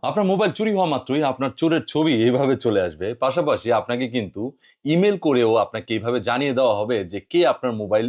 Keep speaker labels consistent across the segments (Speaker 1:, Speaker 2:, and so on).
Speaker 1: আপনার মোবাইল চুরি হওয়া মাত্রই আপনার চোরের ছবি এভাবে চলে আসবে। পাশাপাশি আপনাকে কিন্তু ইমেইল করেও আপনাকে এভাবে জানিয়ে দেওয়া হবে যে কে আপনার মোবাইল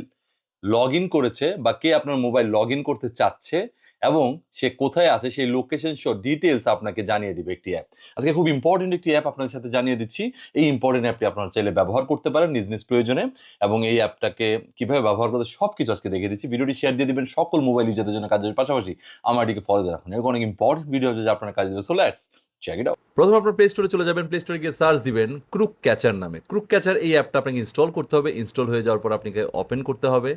Speaker 1: লগইন করেছে বা কে আপনার মোবাইল লগইন করতে চাচ্ছে এবং সে কোথায় আছে সেই লোকেশন সহ ডিটেইলস আপনাকে জানিয়ে দিবে একটি অ্যাপ। আজকে খুব ইম্পোর্টেন্ট একটি অ্যাপ আপনাদের সাথে জানিয়ে দিচ্ছি। এই ইম্পোর্টেন্ট অ্যাপটি আপনারা চাইলে ব্যবহার করতে পারেন নিজ, নিজ প্রয়োজনে এবং এই অ্যাপটাকে কিভাবে ব্যবহার করতে সবকিছু আজকে দেখিয়ে দিচ্ছি। ভিডিওটি শেয়ার দিয়ে দিবেন সকল মোবাইল ইউজারদের জন্য কাজের পাশাপাশি আমার এটিকে ফলো দিয়ে রাখুন। এরকম অনেক ইম্পোর্টেন্ট ভিডিও আছে যা আপনার কাজে দেবে। So let's check it out. প্রথমে আপনার প্লে স্টোরে চলে যাবেন। প্লে স্টোরে গিয়ে সার্চ দিবেন ক্রুক ক্যাচার নামে। ক্রুক ক্যাচার এই অ্যাপটা আপনাকে ইনস্টল করতে হবে। ইনস্টল হয়ে যাওয়ার পর আপনাকে ওপেন করতে হবে।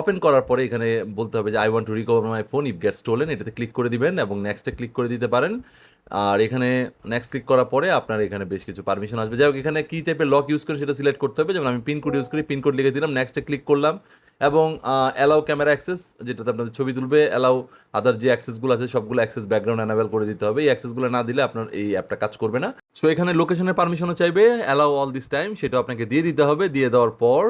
Speaker 1: ওপেন করার পরে এখানে বলতে হবে যে I want to recover my phone if get stolen, এটাতে ক্লিক করে দিবেন এবং নেক্সটে ক্লিক করে দিতে পারেন। আর এখানে নেক্সট ক্লিক করার পরে আপনার এখানে বেশ কিছু পারমিশন আসবে। যাই হোক, এখানে কী টাইপের লক ইউজ করেন সেটা সিলেক্ট করতে হবে। যেমন আমি পিনকোড ইউজ করি, পিনকোড লিখে দিলাম, নেক্সটে ক্লিক করলাম এবং অ্যালাউ ক্যামেরা অ্যাক্সেস, যেটাতে আপনাদের ছবি তুলবে, অ্যালাউ আদার যে অ্যাক্সেসগুলো আছে সবগুলো অ্যাক্সেস ব্যাকগ্রাউন্ড অ্যানাবেল করে দিতে হবে। এই অ্যাক্সেসগুলো না দিলে আপনার এই অ্যাপটা কাজ করবে না। সো এখানে লোকেশনের পারমিশনও চাইবে, অ্যালাউ অল দিস টাইম, সেটা আপনাকে দিয়ে দিতে হবে। দিয়ে দেওয়ার পর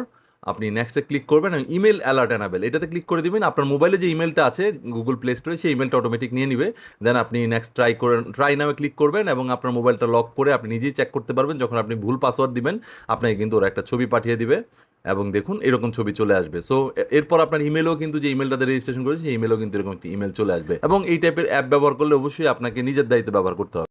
Speaker 1: আপনি নেক্সটে ক্লিক করবেন এবং ইমেল অ্যালার্ট অ্যানাবেল এটাতে ক্লিক করে দিবেন। আপনার মোবাইলে যে ইমেলটা আছে গুগল প্লে স্টোরে সেই ইমেলটা অটোমেটিক নিয়ে নিবে। দেন আপনি নেক্সট ট্রাই নামে ক্লিক করবেন এবং আপনার মোবাইলটা লক করে আপনি নিজেই চেক করতে পারবেন। যখন আপনি ভুল পাসওয়ার্ড দিবেন আপনাকে কিন্তু ওরা একটা ছবি পাঠিয়ে দিবে এবং দেখুন এরকম ছবি চলে আসবে। সো এরপর আপনার ইমেলও কিন্তু যে ইমেলটাতে রেজিস্ট্রেশন করেছে সেই ইমেলও কিন্তু এরকম একটি ইমেল চলে আসবে এবং এই টাইপের অ্যাপ ব্যবহার করলে অবশ্যই আপনাকে নিজের দায়িত্বে ব্যবহার করতে হবে।